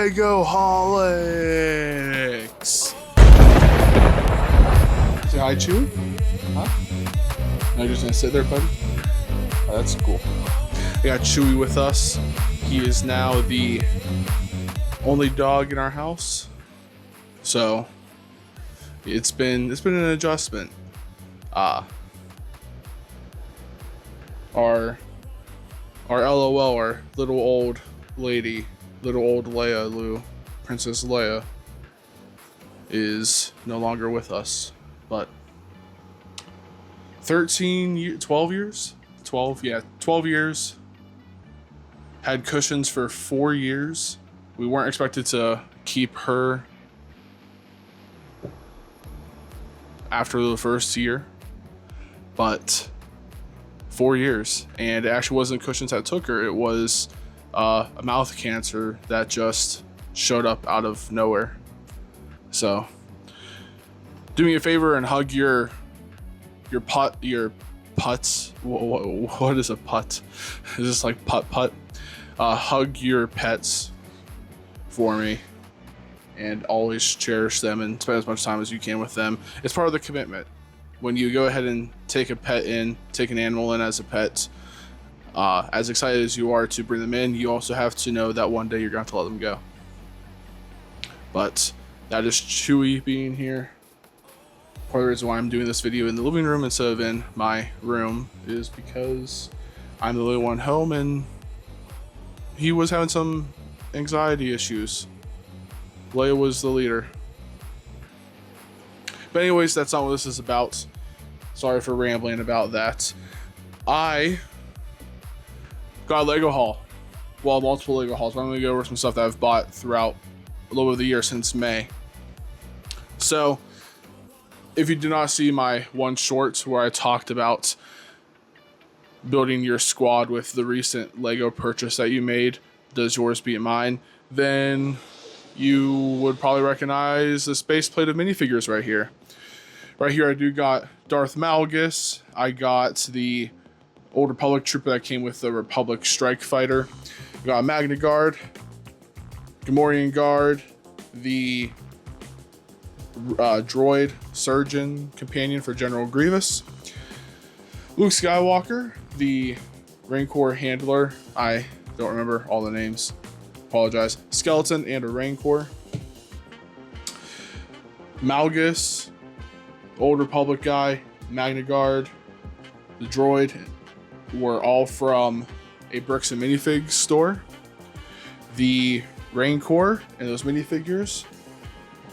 Legoholics. Say hi, Chewy. Huh? No, you're just gonna sit there, buddy. Oh, that's cool. We got Chewy with us. He is now the only dog in our house, so it's been an adjustment. Our LOL, our little old lady, little old Princess Leia, is no longer with us. But 12 years? 12 years. Had cushions for 4 years. We weren't expected to keep her after the first year, but 4 years. And it actually wasn't cushions that took her, it was a mouth cancer that just showed up out of nowhere. So do me a favor and hug your putts. What is a putt? Is this like putt? Hug your pets for me and always cherish them and spend as much time as you can with them. It's part of the commitment. When you go ahead and take an animal in as a pet, as excited as you are to bring them in, you also have to know that one day you're going to have to let them go. But that is Chewy being here. Part of the reason why I'm doing this video in the living room instead of in my room is because I'm the only one home and he was having some anxiety issues. Leia was the leader. But anyways, that's not what this is about. Sorry for rambling about that. I got a Lego haul. Well, multiple Lego hauls. But I'm going to go over some stuff that I've bought throughout a little bit of the year since May. So, if you did not see my one short where I talked about building your squad with the recent Lego purchase that you made, does yours beat mine, then you would probably recognize this base plate of minifigures right here. Right here I do got Darth Malgus. I got the Old Republic trooper that came with the Republic Strike Fighter. We got Magna Guard, Gamorrean Guard, the droid surgeon companion for General Grievous, Luke Skywalker, the Rancor handler. I don't remember all the names. Apologize. Skeleton and a Rancor. Malgus, Old Republic guy, Magna Guard, the droid were all from a Bricks and Minifigs store. The Rancor and those minifigures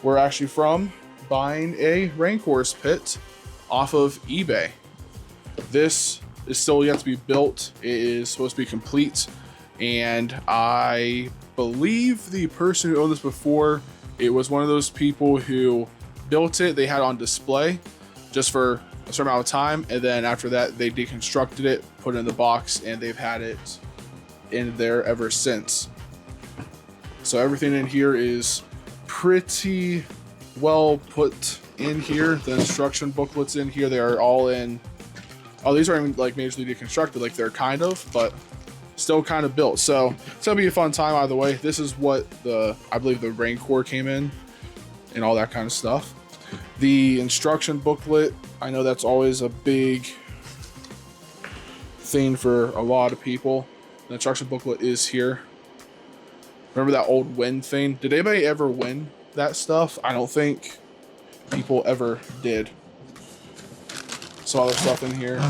were actually from buying a Rancor's pit off of eBay. This is still yet to be built. It is supposed to be complete, and I believe the person who owned this before, it was one of those people who built it, they had it on display just for a certain amount of time, and then after that they deconstructed it, put it in the box, and they've had it in there ever since. So everything in here is pretty well put in here. The instruction booklets in here, they are all in. Oh, these aren't even like majorly deconstructed, like they're kind of, but still kind of built. So it's gonna be a fun time either way. This is what I believe the Rancor came in and all that kind of stuff. The instruction booklet, I know that's always a big thing for a lot of people. The instruction booklet is here. Remember that old win thing? Did anybody ever win that stuff? I don't think people ever did. Some other stuff in here.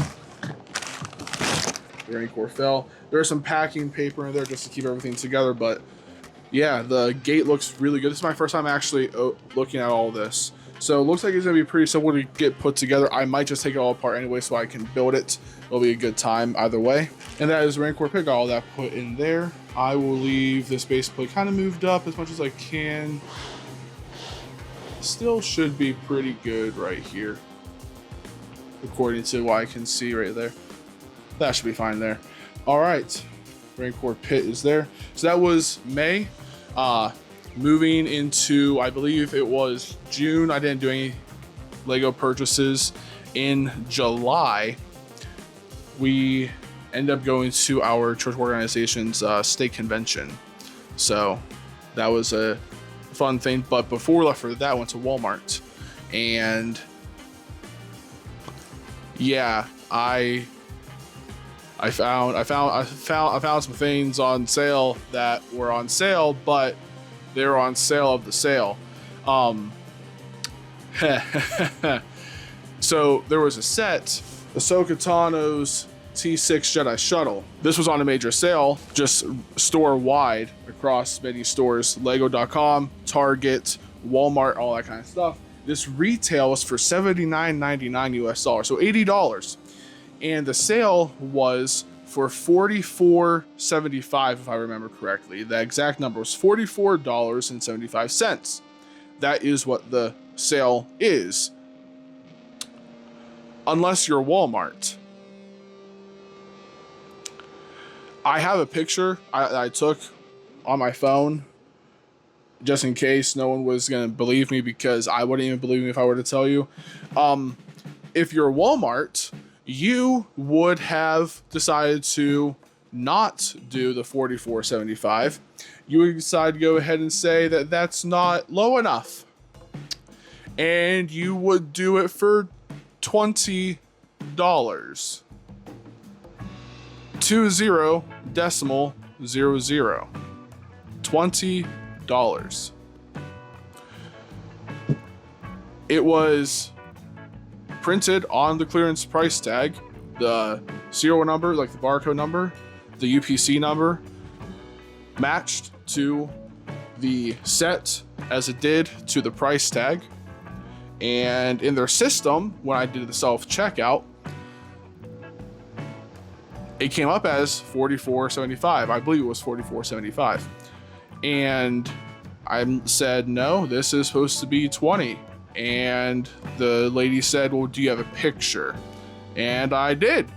The Rancor fell. There's some packing paper in there just to keep everything together, but yeah, the gate looks really good. This is my first time actually looking at all this. So it looks like it's gonna be pretty simple to get put together. I might just take it all apart anyway so I can build it. It'll be a good time either way. And that is Rancor pit. Got all that put in there. I will leave this base plate kind of moved up as much as I can. Still should be pretty good right here, according to what I can see right there. That should be fine there. All right, Rancor pit is there. So that was May. Moving into, I believe it was June. I didn't do any Lego purchases. In July, we ended up going to our church organization's state convention. So That was a fun thing. But before we left for that, I went to Walmart, and yeah, I found some things on sale that were on sale, but they were on sale of the sale. So there was a set, Ahsoka Tano's T6 Jedi Shuttle. This was on a major sale, just store-wide across many stores, Lego.com, Target, Walmart, all that kind of stuff. This retail was for $79.99 US dollars, so $80. And the sale was for $44.75, if I remember correctly. The exact number was $44.75. That is what the sale is. Unless you're Walmart. I have a picture I took on my phone, just in case no one was going to believe me, because I wouldn't even believe me if I were to tell you. If you're Walmart, you would have decided to not do the $44.75. You would decide to go ahead and say that that's not low enough. And you would do it for $20. 20.00. $20. It was printed on the clearance price tag, the serial number, like the barcode number, the UPC number, matched to the set as it did to the price tag. And in their system, when I did the self-checkout, it came up as $44.75. I believe it was $44.75. And I said, no, this is supposed to be $20. And the lady said, well, do you have a picture? And I did,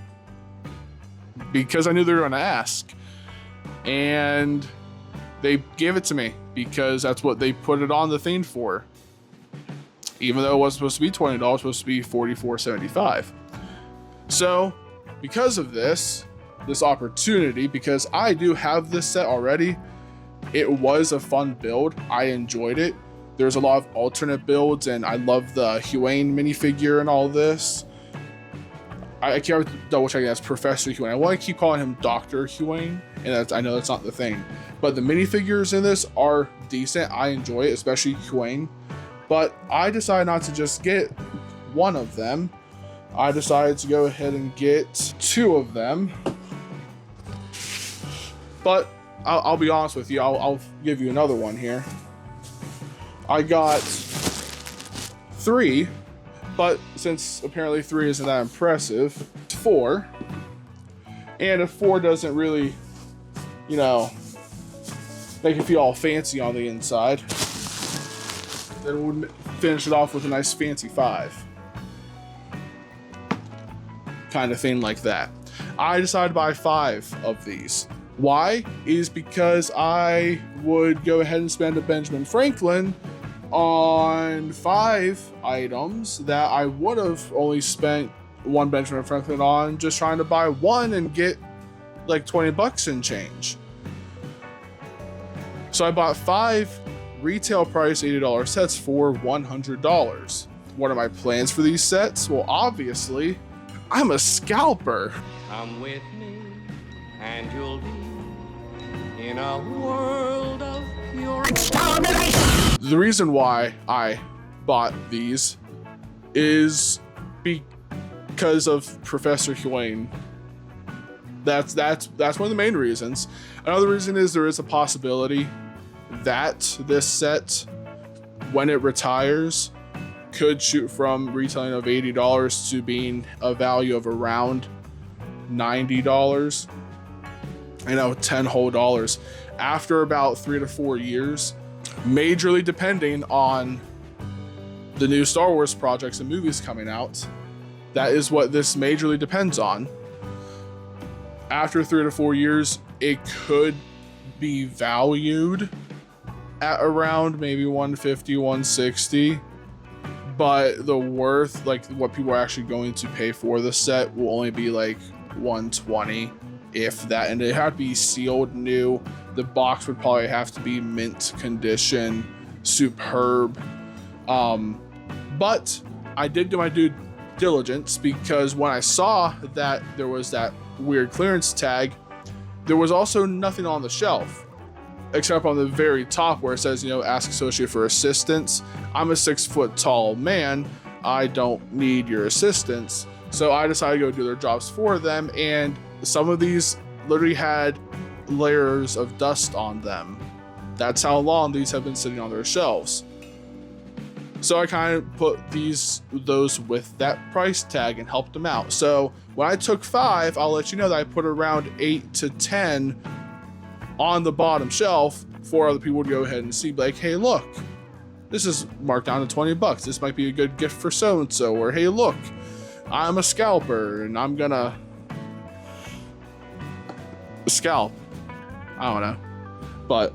because I knew they were going to ask. And they gave it to me because that's what they put it on the thing for. Even though it wasn't supposed to be $20, it was supposed to be $44.75. So, because of this opportunity, because I do have this set already, it was a fun build. I enjoyed it. There's a lot of alternate builds, and I love the Huane minifigure and all this. I can't double check that's Professor Huane. I want to keep calling him Dr. Huane, and I know that's not the thing. But the minifigures in this are decent. I enjoy it, especially Huane. But I decided not to just get one of them. I decided to go ahead and get two of them. But I'll be honest with you, I'll give you another one here. I got three, but since apparently three isn't that impressive, four. And if four doesn't really, make you feel all fancy on the inside, then we'll finish it off with a nice fancy five. Kind of thing like that. I decided to buy 5 of these. Why? Is because I would go ahead and spend a Benjamin Franklin on 5 items that I would have only spent one Benjamin Franklin on, just trying to buy one and get like $20 and change. So I bought 5 retail price $80 sets for $100. What are my plans for these sets? Well, obviously, I'm a scalper. Come with me and you'll be in a world of pure extermination. The reason why I bought these is because of Professor Huane. That's one of the main reasons. Another reason is there is a possibility that this set, when it retires, could shoot from retailing of $80 to being a value of around $90. I know, 10 whole dollars after about 3 to 4 years, majorly depending on the new Star Wars projects and movies coming out. That is what this majorly depends on. After 3 to 4 years, it could be valued at around maybe 150, 160. But the worth, like what people are actually going to pay for the set, will only be like 120, if that. And it had to be sealed new The box would probably have to be mint condition, superb. But I did do my due diligence, because when I saw that there was that weird clearance tag, there was also nothing on the shelf except on the very top where it says, ask associate for assistance. I'm a 6 foot tall man. I don't need your assistance. So I decided to go do their jobs for them. And some of these literally had layers of dust on them. That's how long these have been sitting on their shelves. So I kind of put those with that price tag and helped them out. So when I took 5, I'll let you know that I put around 8 to 10 on the bottom shelf for other people to go ahead and see, like, hey, look, this is marked down to $20. This might be a good gift for so-and-so. Or, hey, look, I'm a scalper and I'm gonna scalp. I don't know. But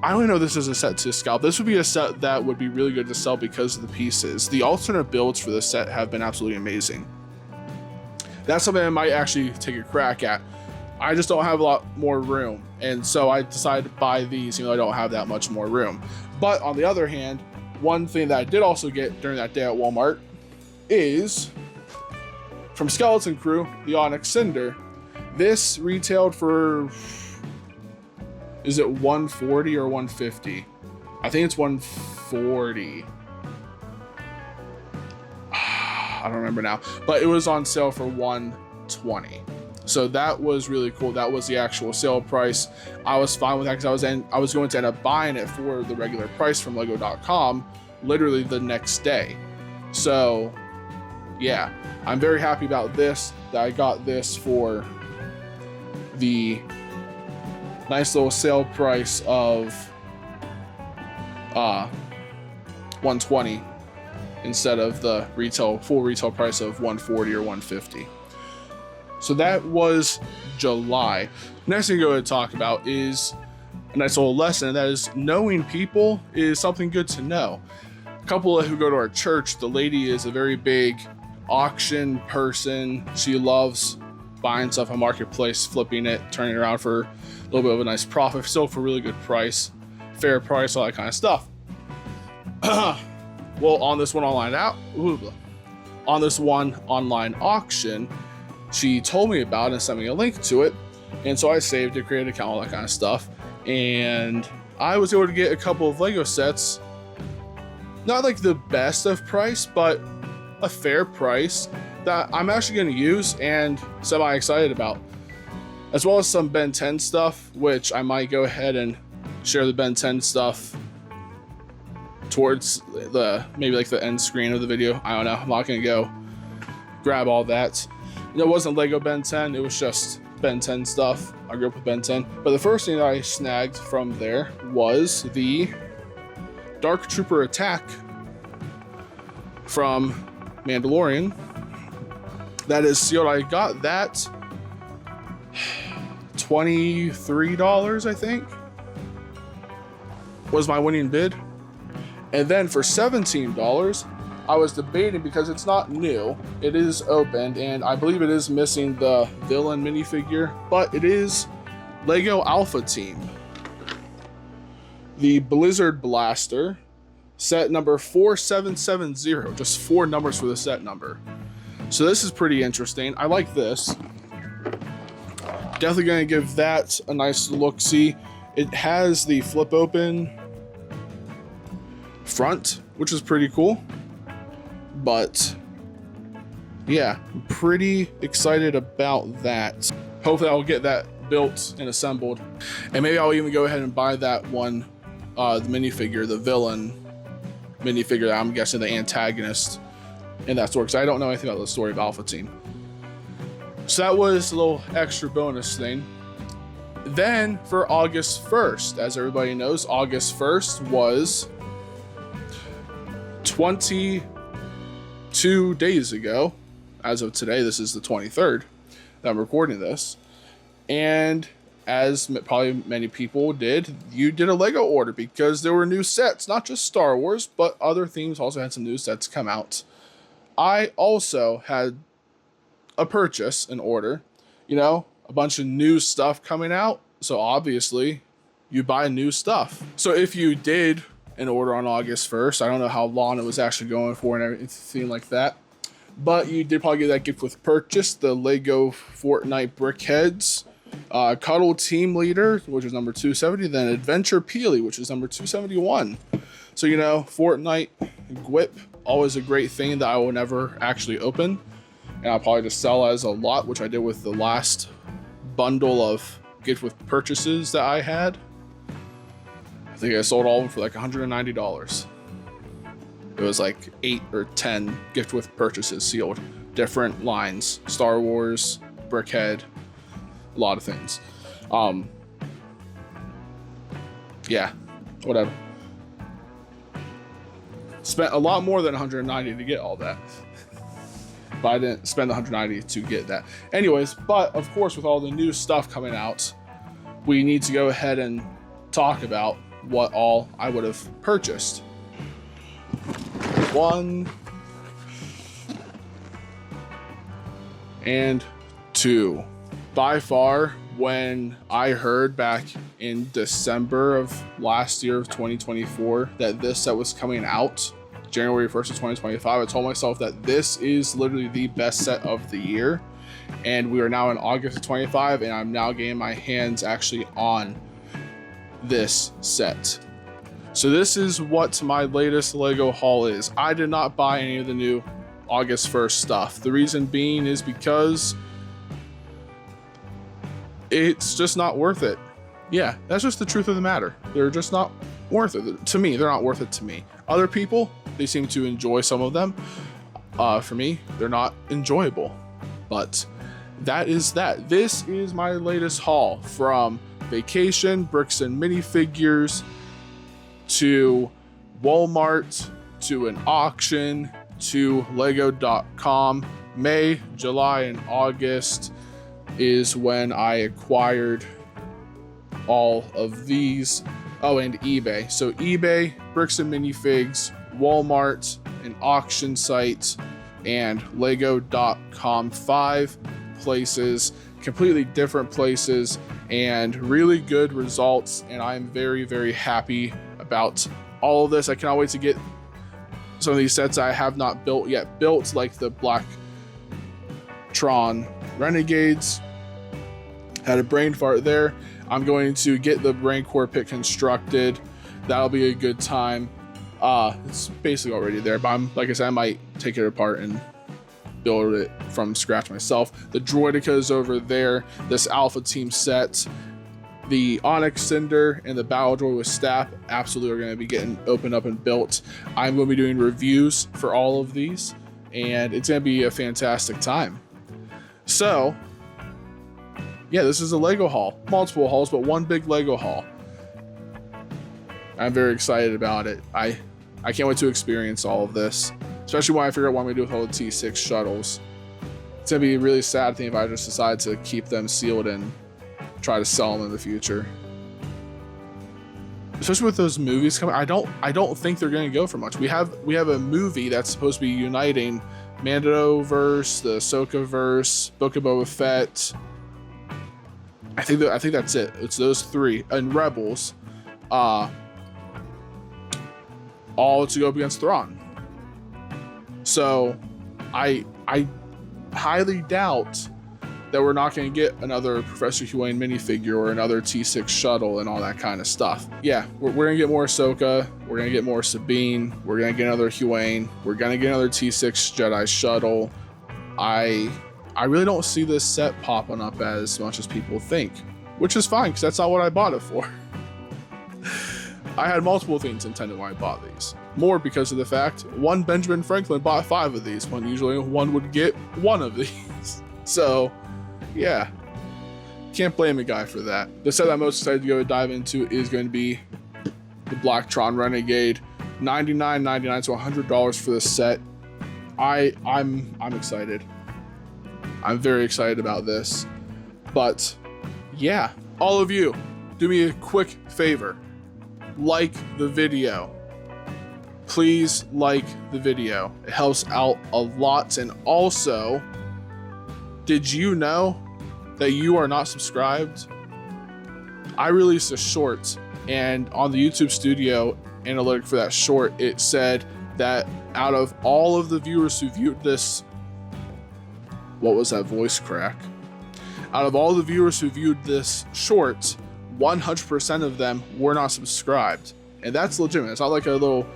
I don't know if this is a set to scalp. This would be a set that would be really good to sell because of the pieces. The alternate builds for this set have been absolutely amazing. That's something I might actually take a crack at. I just don't have a lot more room. And so I decided to buy these, even though I don't have that much more room. But on the other hand, one thing that I did also get during that day at Walmart is from Skeleton Crew, the Onyx Cinder. This retailed for, is it 140 or 150? I think it's 140. I don't remember now, but it was on sale for 120. So that was really cool. That was the actual sale price. I was fine with that because I was going to end up buying it for the regular price from Lego.com literally the next day. So yeah, I'm very happy about this, that I got this for the nice little sale price of 120 instead of the full retail price of 140 or 150. So that was July. Next thing I'm going to talk about is a nice little lesson, and that is knowing people is something good to know. A couple who go to our church, the lady is a very big auction person. She loves buying stuff on Marketplace, flipping it, turning it around for a little bit of a nice profit, still for a really good price, fair price, all that kind of stuff. Well, on this one online auction, she told me about it and sent me a link to it. And so I saved it, created an account, all that kind of stuff. And I was able to get a couple of Lego sets, not like the best of price, but a fair price that I'm actually going to use and semi-excited about. As well as some Ben 10 stuff, which I might go ahead and share the Ben 10 stuff towards maybe like the end screen of the video. I don't know. I'm not going to go grab all that. It wasn't Lego Ben 10, it was just Ben 10 stuff. I grew up with Ben 10. But the first thing that I snagged from there was the Dark Trooper Attack from Mandalorian. That is sealed. I got that $23, I think, was my winning bid. And then for $17, I was debating because it's not new. It is opened, and I believe it is missing the villain minifigure, but it is Lego Alpha Team. The Blizzard Blaster, set number 4770, just 4 numbers for the set number. So this is pretty interesting. I like this. Definitely going to give that a nice look-see. It has the flip open front, which is pretty cool. But yeah, I'm pretty excited about that. Hopefully I'll get that built and assembled. And maybe I'll even go ahead and buy that one, the minifigure, the villain minifigure that I'm guessing the antagonist in that story, because I don't know anything about the story of Alpha Team. So that was a little extra bonus thing. Then for August 1st, as everybody knows, August 1st was 22 days ago. As of today, this is the 23rd that I'm recording this. And as probably many people did, you did a Lego order because there were new sets, not just Star Wars, but other themes also had some new sets come out. I also had a purchase, an order, a bunch of new stuff coming out. So obviously you buy new stuff. So if you did an order on August 1st, I don't know how long it was actually going for and everything like that, but you did probably get that gift with purchase, the Lego Fortnite Brickheads, Cuddle Team Leader, which is number 270, then Adventure Peely, which is number 271. So, you know, Fortnite Gwip, always a great thing that I will never actually open. And I'll probably just sell as a lot, which I did with the last bundle of gift with purchases that I had. I think I sold all of them for like $190. It was like 8 or 10 gift with purchases sealed. Different lines. Star Wars, Brickhead, a lot of things. Yeah, whatever. Spent a lot more than $190 to get all that. But I didn't spend the $190 to get that. Anyways, but of course, with all the new stuff coming out, we need to go ahead and talk about what all I would have purchased. 1 and 2. By far, when I heard back in December of last year of 2024 that this set was coming out, January 1st of 2025, I told myself that this is literally the best set of the year. And we are now in August of 25, and I'm now getting my hands actually on this set. So this is what my latest Lego haul is. I did not buy any of the new August 1st stuff. The reason being is because it's just not worth it. Yeah, that's just the truth of the matter. They're just not worth it. To me, they're not worth it to me. Other people, they seem to enjoy some of them. For me, they're not enjoyable. But that is that. This is my latest haul, from vacation, bricks and minifigures, to Walmart, to an auction, to Lego.com. May, July, and August is when I acquired all of these. Oh, and eBay. So eBay, bricks and minifigs, Walmart, an auction site, and Lego.com. 5 places, completely different places, and really good results. And I'm very, very happy about all of this. I cannot wait to get some of these sets I have not built yet built, like the Black Tron Renegades. Had a brain fart there. I'm going to get the brain core pit constructed. That'll be a good time. It's basically already there, but like I said, I might take it apart and build it from scratch myself. The Droideka is over there. This Alpha Team set, the Onyx Cinder, and the Battle Droid with staff absolutely are going to be getting opened up and built. I'm going to be doing reviews for all of these, and it's going to be a fantastic time. So yeah, this is a Lego haul. Multiple hauls, but one big Lego haul. I'm very excited about it. I can't wait to experience all of this, especially when I figure out what I'm going to do with all the T6 shuttles. It's going to be a really sad thing if I just decide to keep them sealed and try to sell them in the future. Especially with those movies coming, I don't think they're going to go for much. We have a movie that's supposed to be uniting Mandoverse, the Ahsoka-verse, Book of Boba Fett. I think that's it. It's those 3 and Rebels, all to go up against Thrawn. So I highly doubt that we're not going to get another Professor Huane minifigure or another T6 shuttle and all that kind of stuff. Yeah, we're going to get more Ahsoka. We're going to get more Sabine. We're going to get another Huane. We're going to get another T6 Jedi shuttle. I really don't see this set popping up as much as people think, which is fine because that's not what I bought it for. I had multiple things intended when I bought these. More because of the fact one Benjamin Franklin bought 5 of these when usually one would get 1 of these. So yeah, can't blame a guy for that. The set I'm most excited to go dive into is going to be the Black Tron Renegade. $99.99 to $100 for this set. I'm excited. I'm very excited about this. But yeah, all of you, do me a quick favor. Like the video. Please like the video. It helps out a lot. And also, did you know that you are not subscribed I released a short, and on the YouTube Studio analytic for that short, it said that out of all of the viewers who viewed this, what was that voice crack? Out of all the viewers who viewed this short, 100% of them were not subscribed. And that's legitimate. It's not like a little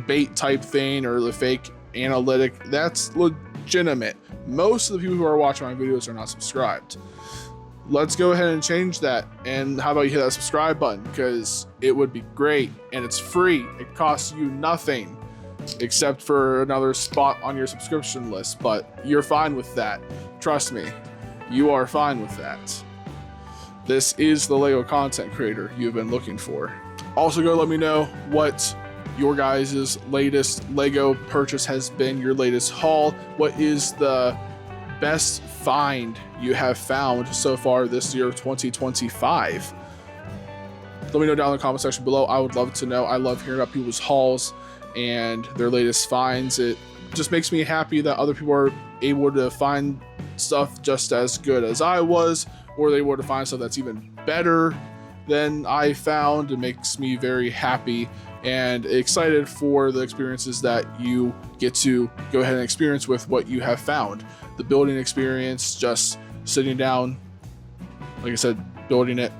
bait type thing or the fake analytic. That's legitimate. Most of the people who are watching my videos are not subscribed. Let's go ahead and change that. And how about you hit that subscribe button? Because it would be great. And it's free. It costs you nothing except for another spot on your subscription list. But you're fine with that. Trust me. You are fine with that. This is the Lego content creator you've been looking for. Also, go let me know what your guys' latest Lego purchase has been, your latest haul. What is the best find you have found so far this year of 2025? Let me know down in the comment section below. I would love to know. I love hearing about people's hauls and their latest finds. It just makes me happy that other people are able to find stuff just as good as I was, or they were to find stuff that's even better than I found. It makes me very happy and excited for the experiences that you get to go ahead and experience with what you have found. The building experience, just sitting down, like I said, building it.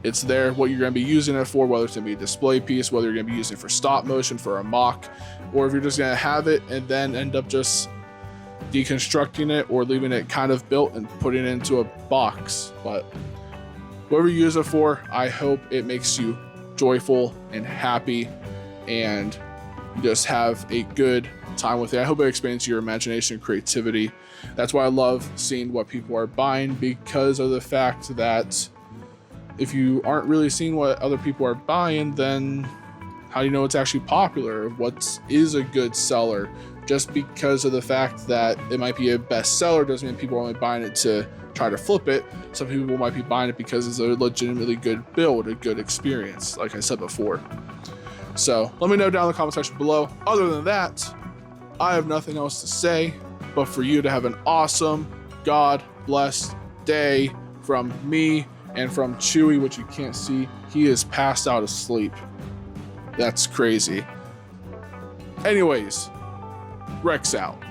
It's there, what you're going to be using it for, whether it's going to be a display piece, whether you're going to be using it for stop motion, for a mock, or if you're just going to have it and then end up just deconstructing it or leaving it kind of built and putting it into a box. But whatever you use it for, I hope it makes you joyful and happy and you just have a good time with it. I hope it expands your imagination and creativity. That's why I love seeing what people are buying, because of the fact that if you aren't really seeing what other people are buying, then how do you know it's actually popular? What is a good seller? Just because of the fact that it might be a bestseller doesn't mean people are only buying it to try to flip it. Some people might be buying it because it's a legitimately good build, a good experience, like I said before. So let me know down in the comment section below. Other than that, I have nothing else to say but for you to have an awesome, God-blessed day from me and from Chewy, which you can't see. He is passed out asleep. That's crazy. Anyways, Rex out.